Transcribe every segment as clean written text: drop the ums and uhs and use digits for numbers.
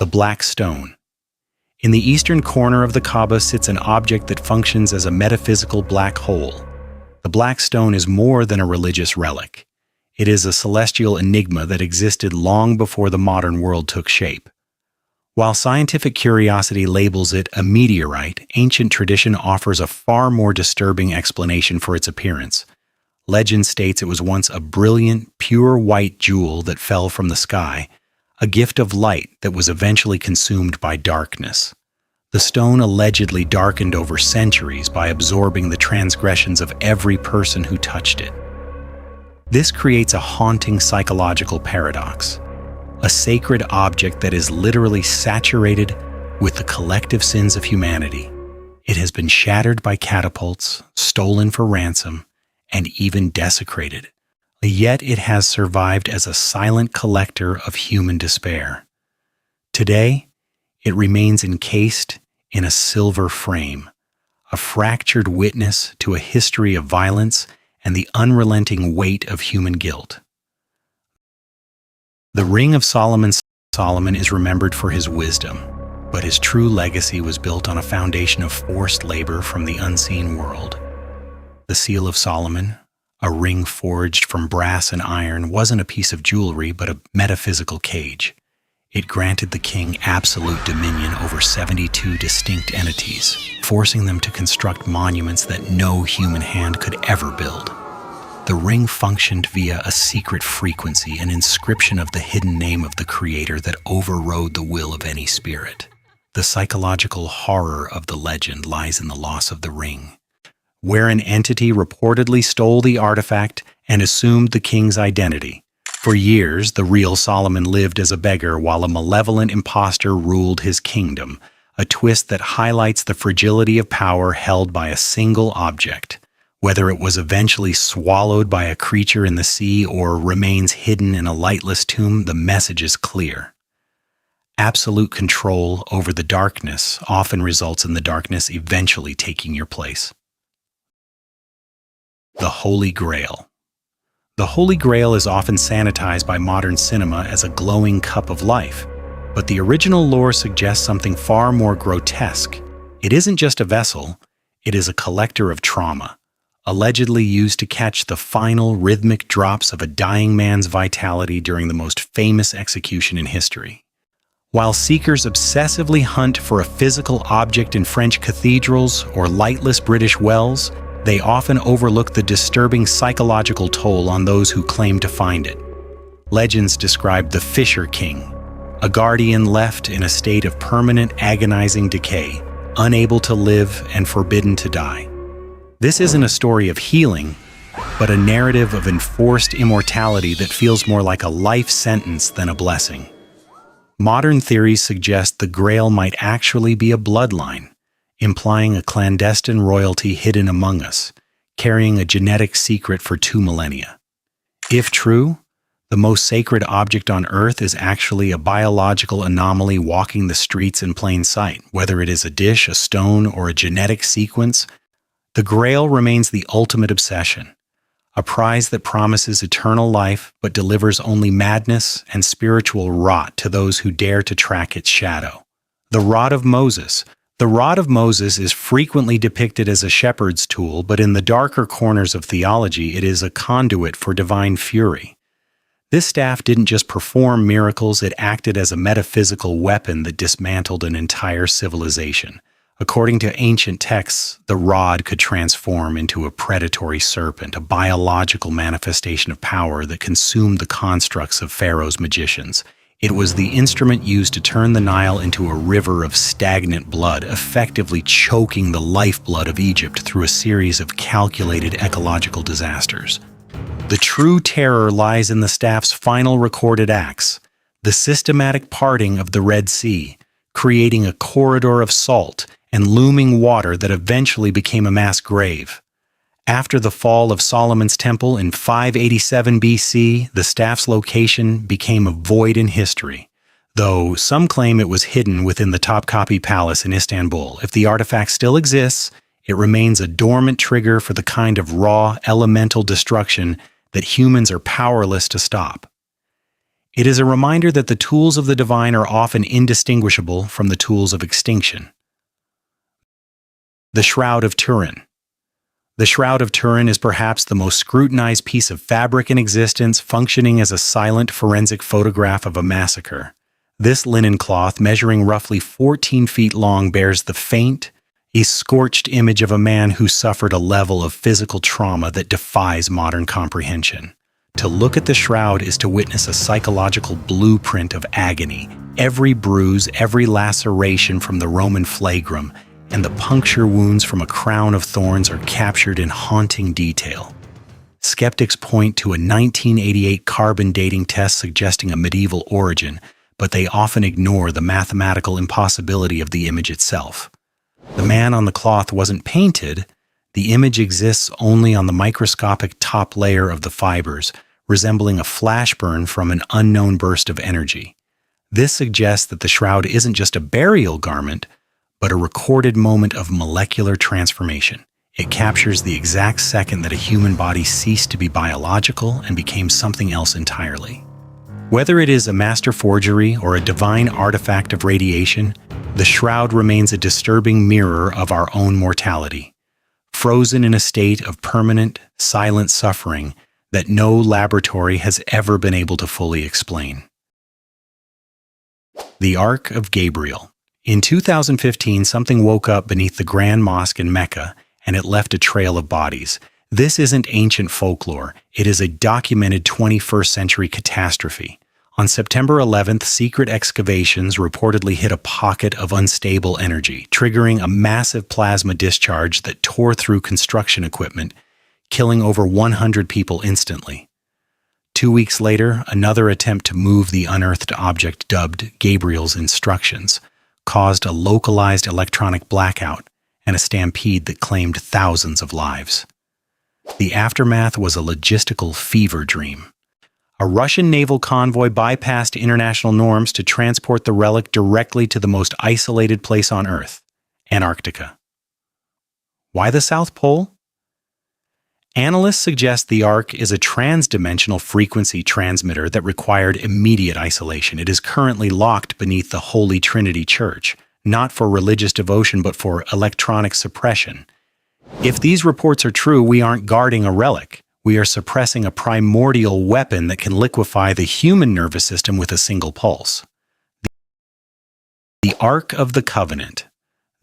the Black Stone. In the eastern corner of the Kaaba sits an object that functions as a metaphysical black hole. The Black Stone is more than a religious relic. It is a celestial enigma that existed long before the modern world took shape. While scientific curiosity labels it a meteorite, ancient tradition offers a far more disturbing explanation for its appearance. Legend states it was once a brilliant, pure white jewel that fell from the sky, a gift of light that was eventually consumed by darkness. The stone allegedly darkened over centuries by absorbing the transgressions of every person who touched it. This creates a haunting psychological paradox. A sacred object that is literally saturated with the collective sins of humanity. It has been shattered by catapults, stolen for ransom, and even desecrated. Yet it has survived as a silent collector of human despair. Today, it remains encased in a silver frame, a fractured witness to a history of violence and the unrelenting weight of human guilt. The Ring of Solomon. Solomon is remembered for his wisdom, but his true legacy was built on a foundation of forced labor from the unseen world. The Seal of Solomon, a ring forged from brass and iron, wasn't a piece of jewelry but a metaphysical cage. It granted the king absolute dominion over 72 distinct entities, forcing them to construct monuments that no human hand could ever build. The ring functioned via a secret frequency, an inscription of the hidden name of the creator that overrode the will of any spirit. The psychological horror of the legend lies in the loss of the ring, where an entity reportedly stole the artifact and assumed the king's identity. For years, the real Solomon lived as a beggar while a malevolent impostor ruled his kingdom, a twist that highlights the fragility of power held by a single object. Whether it was eventually swallowed by a creature in the sea or remains hidden in a lightless tomb, the message is clear. Absolute control over the darkness often results in the darkness eventually taking your place. The Holy Grail. The Holy Grail is often sanitized by modern cinema as a glowing cup of life, but the original lore suggests something far more grotesque. It isn't just a vessel, it is a collector of trauma, allegedly used to catch the final rhythmic drops of a dying man's vitality during the most famous execution in history. While seekers obsessively hunt for a physical object in French cathedrals or lightless British wells, they often overlook the disturbing psychological toll on those who claim to find it. Legends describe the Fisher King, a guardian left in a state of permanent agonizing decay, unable to live and forbidden to die. This isn't a story of healing, but a narrative of enforced immortality that feels more like a life sentence than a blessing. Modern theories suggest the Grail might actually be a bloodline, implying a clandestine royalty hidden among us, carrying a genetic secret for 2 millennia. If true, the most sacred object on Earth is actually a biological anomaly walking the streets in plain sight. Whether it is a dish, a stone, or a genetic sequence, the Grail remains the ultimate obsession, a prize that promises eternal life but delivers only madness and spiritual rot to those who dare to track its shadow. The Rod of Moses. The Rod of Moses is frequently depicted as a shepherd's tool, but in the darker corners of theology, it is a conduit for divine fury. This staff didn't just perform miracles, it acted as a metaphysical weapon that dismantled an entire civilization. According to ancient texts, the rod could transform into a predatory serpent, a biological manifestation of power that consumed the constructs of Pharaoh's magicians. It was the instrument used to turn the Nile into a river of stagnant blood, effectively choking the lifeblood of Egypt through a series of calculated ecological disasters. The true terror lies in the staff's final recorded acts, the systematic parting of the Red Sea, creating a corridor of salt and looming water that eventually became a mass grave. After the fall of Solomon's temple in 587 BC, the staff's location became a void in history, though some claim it was hidden within the Topkapi Palace in Istanbul. If the artifact still exists, it remains a dormant trigger for the kind of raw, elemental destruction that humans are powerless to stop. It is a reminder that the tools of the divine are often indistinguishable from the tools of extinction. The Shroud of Turin. The Shroud of Turin is perhaps the most scrutinized piece of fabric in existence, functioning as a silent forensic photograph of a massacre. This linen cloth, measuring roughly 14 feet long, bears the faint, a scorched image of a man who suffered a level of physical trauma that defies modern comprehension. To look at the shroud is to witness a psychological blueprint of agony. Every bruise, every laceration from the Roman flagrum, and the puncture wounds from a crown of thorns are captured in haunting detail. Skeptics point to a 1988 carbon dating test suggesting a medieval origin, but they often ignore the mathematical impossibility of the image itself. The man on the cloth wasn't painted. The image exists only on the microscopic top layer of the fibers, resembling a flash burn from an unknown burst of energy. This suggests that the shroud isn't just a burial garment, but a recorded moment of molecular transformation. It captures the exact second that a human body ceased to be biological and became something else entirely. Whether it is a master forgery or a divine artifact of radiation, the shroud remains a disturbing mirror of our own mortality, frozen in a state of permanent, silent suffering that no laboratory has ever been able to fully explain. The Ark of Gabriel. In 2015, something woke up beneath the Grand Mosque in Mecca, and it left a trail of bodies. This isn't ancient folklore. It is a documented 21st century catastrophe. On September 11th, secret excavations reportedly hit a pocket of unstable energy, triggering a massive plasma discharge that tore through construction equipment, killing over 100 people instantly. 2 weeks later, another attempt to move the unearthed object, dubbed Gabriel's Instructions, caused a localized electronic blackout and a stampede that claimed thousands of lives. The aftermath was a logistical fever dream. A Russian naval convoy bypassed international norms to transport the relic directly to the most isolated place on Earth, Antarctica. Why the South Pole? Analysts suggest the Ark is a trans-dimensional frequency transmitter that required immediate isolation. It is currently locked beneath the Holy Trinity Church, not for religious devotion but for electronic suppression. If these reports are true, we aren't guarding a relic. We are suppressing a primordial weapon that can liquefy the human nervous system with a single pulse. The Ark of the Covenant.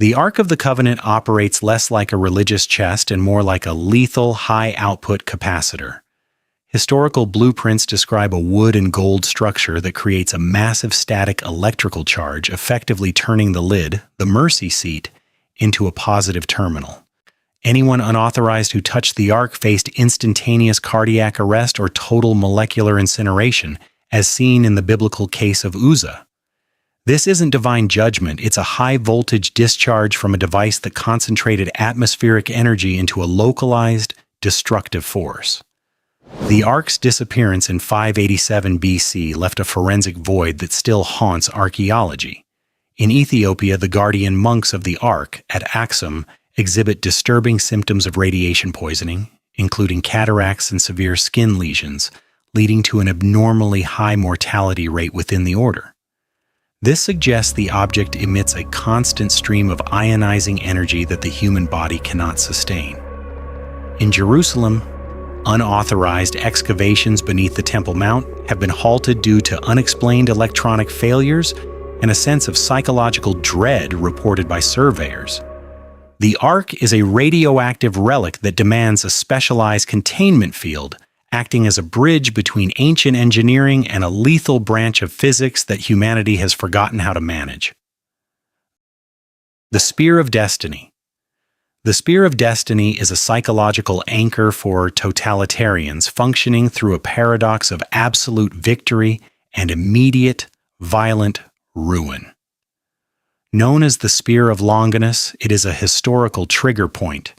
The Ark of the Covenant operates less like a religious chest and more like a lethal, high-output capacitor. Historical blueprints describe a wood and gold structure that creates a massive static electrical charge, effectively turning the lid, the mercy seat, into a positive terminal. Anyone unauthorized who touched the Ark faced instantaneous cardiac arrest or total molecular incineration, as seen in the biblical case of Uzzah. This isn't divine judgment, it's a high-voltage discharge from a device that concentrated atmospheric energy into a localized, destructive force. The Ark's disappearance in 587 BC left a forensic void that still haunts archaeology. In Ethiopia, the guardian monks of the Ark at Axum exhibit disturbing symptoms of radiation poisoning, including cataracts and severe skin lesions, leading to an abnormally high mortality rate within the order. This suggests the object emits a constant stream of ionizing energy that the human body cannot sustain. In Jerusalem, unauthorized excavations beneath the Temple Mount have been halted due to unexplained electronic failures and a sense of psychological dread reported by surveyors. The Ark is a radioactive relic that demands a specialized containment field, acting as a bridge between ancient engineering and a lethal branch of physics that humanity has forgotten how to manage. The Spear of Destiny. The Spear of Destiny is a psychological anchor for totalitarians functioning through a paradox of absolute victory and immediate, violent ruin. Known as the Spear of Longinus, it is a historical trigger point.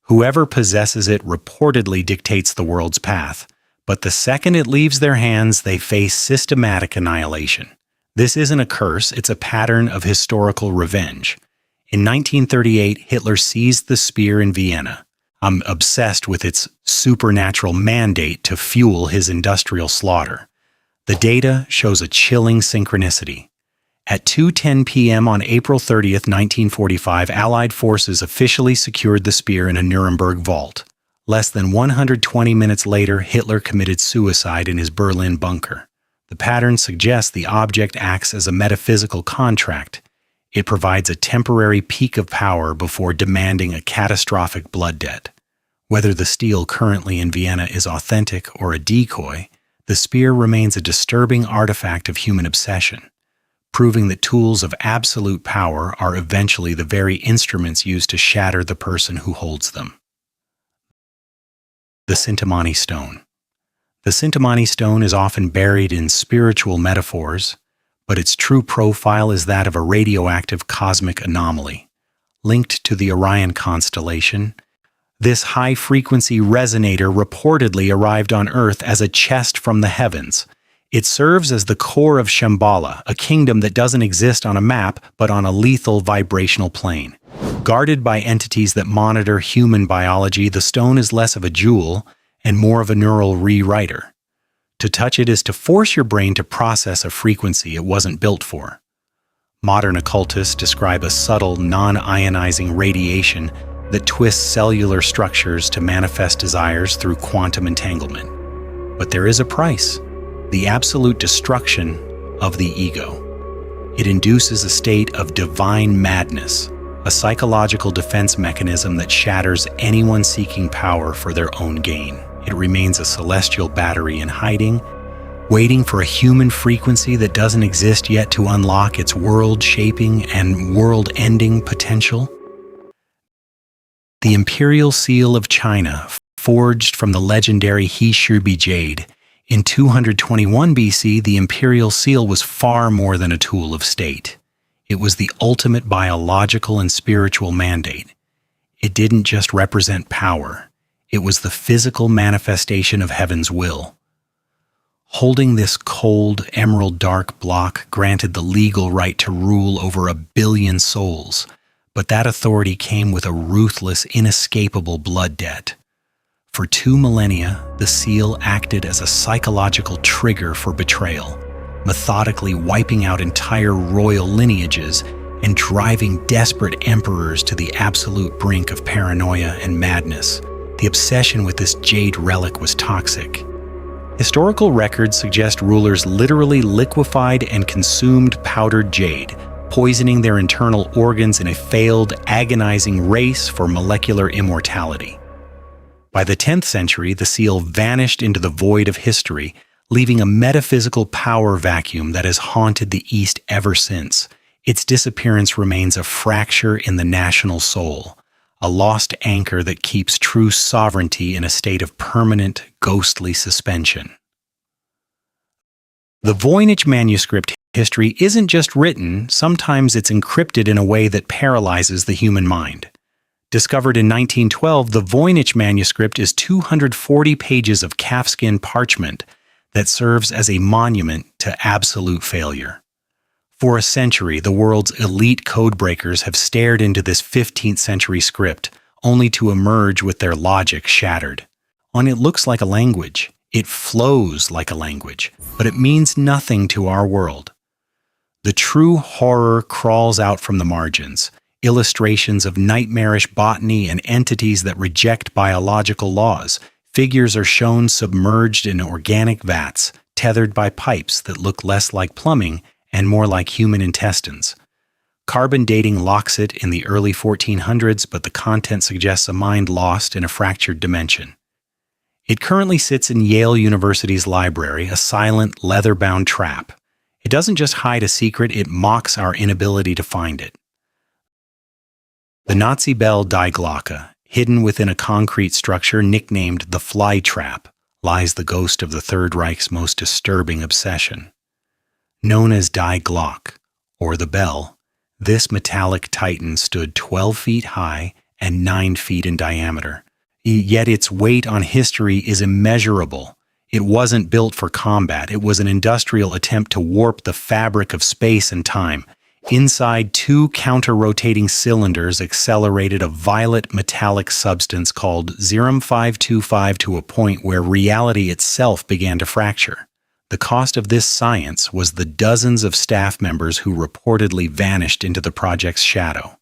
Whoever possesses it reportedly dictates the world's path, but the second it leaves their hands, they face systematic annihilation. This isn't a curse, it's a pattern of historical revenge. In 1938, Hitler seized the spear in Vienna. I'm obsessed with its supernatural mandate to fuel his industrial slaughter. The data shows a chilling synchronicity. At 2:10 p.m. on April 30th, 1945, Allied forces officially secured the spear in a Nuremberg vault. Less than 120 minutes later, Hitler committed suicide in his Berlin bunker. The pattern suggests the object acts as a metaphysical contract. It provides a temporary peak of power before demanding a catastrophic blood debt. Whether the steel currently in Vienna is authentic or a decoy, the spear remains a disturbing artifact of human obsession, proving that tools of absolute power are eventually the very instruments used to shatter the person who holds them. The Sintamani Stone. The Sintamani Stone is often buried in spiritual metaphors, but its true profile is that of a radioactive cosmic anomaly. Linked to the Orion constellation, this high-frequency resonator reportedly arrived on Earth as a chest from the heavens. It serves as the core of Shambhala, a kingdom that doesn't exist on a map but on a lethal vibrational plane. Guarded by entities that monitor human biology, the stone is less of a jewel and more of a neural rewriter. To touch it is to force your brain to process a frequency it wasn't built for. Modern occultists describe a subtle, non-ionizing radiation that twists cellular structures to manifest desires through quantum entanglement. But there is a price: the absolute destruction of the ego. It induces a state of divine madness, a psychological defense mechanism that shatters anyone seeking power for their own gain. It remains a celestial battery in hiding, waiting for a human frequency that doesn't exist yet to unlock its world-shaping and world-ending potential. The Imperial Seal of China, forged from the legendary He Shubi jade. In 221 BC, the Imperial Seal was far more than a tool of state. It was the ultimate biological and spiritual mandate. It didn't just represent power. It was the physical manifestation of heaven's will. Holding this cold, emerald-dark block granted the legal right to rule over 1 billion souls, but that authority came with a ruthless, inescapable blood debt. For 2 millennia, the seal acted as a psychological trigger for betrayal, methodically wiping out entire royal lineages and driving desperate emperors to the absolute brink of paranoia and madness. The obsession with this jade relic was toxic. Historical records suggest rulers literally liquefied and consumed powdered jade, poisoning their internal organs in a failed, agonizing race for molecular immortality. By the 10th century, the seal vanished into the void of history, leaving a metaphysical power vacuum that has haunted the East ever since. Its disappearance remains a fracture in the national soul, a lost anchor that keeps true sovereignty in a state of permanent, ghostly suspension. The Voynich manuscript history isn't just written, sometimes it's encrypted in a way that paralyzes the human mind. Discovered in 1912, the Voynich manuscript is 240 pages of calfskin parchment that serves as a monument to absolute failure. For a century, the world's elite codebreakers have stared into this 15th century script, only to emerge with their logic shattered. It looks like a language. It flows like a language, but it means nothing to our world. The true horror crawls out from the margins, illustrations of nightmarish botany and entities that reject biological laws. Figures are shown submerged in organic vats, tethered by pipes that look less like plumbing and more like human intestines. Carbon dating locks it in the early 1400s, but the content suggests a mind lost in a fractured dimension. It currently sits in Yale University's library, a silent, leather-bound trap. It doesn't just hide a secret, it mocks our inability to find it. The Nazi bell Die Glocke, hidden within a concrete structure nicknamed the Fly Trap, lies the ghost of the Third Reich's most disturbing obsession. Known as Die Glocke, or the bell, this metallic titan stood 12 feet high and 9 feet in diameter. Yet its weight on history is immeasurable. It wasn't built for combat. It was an industrial attempt to warp the fabric of space and time. Inside, 2 counter-rotating cylinders accelerated a violet metallic substance called Zerum 525 to a point where reality itself began to fracture. The cost of this science was the dozens of staff members who reportedly vanished into the project's shadow.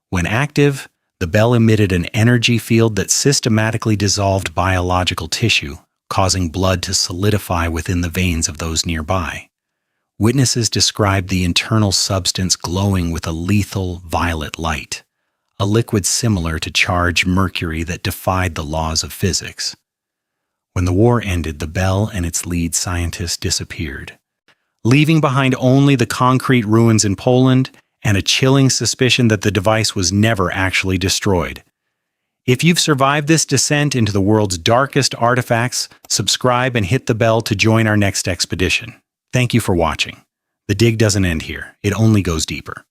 When active, the bell emitted an energy field that systematically dissolved biological tissue, causing blood to solidify within the veins of those nearby. Witnesses described the internal substance glowing with a lethal violet light, a liquid similar to charged mercury that defied the laws of physics. When the war ended, the bell and its lead scientist disappeared, leaving behind only the concrete ruins in Poland and a chilling suspicion that the device was never actually destroyed. If you've survived this descent into the world's darkest artifacts, subscribe and hit the bell to join our next expedition. Thank you for watching. The dig doesn't end here, it only goes deeper.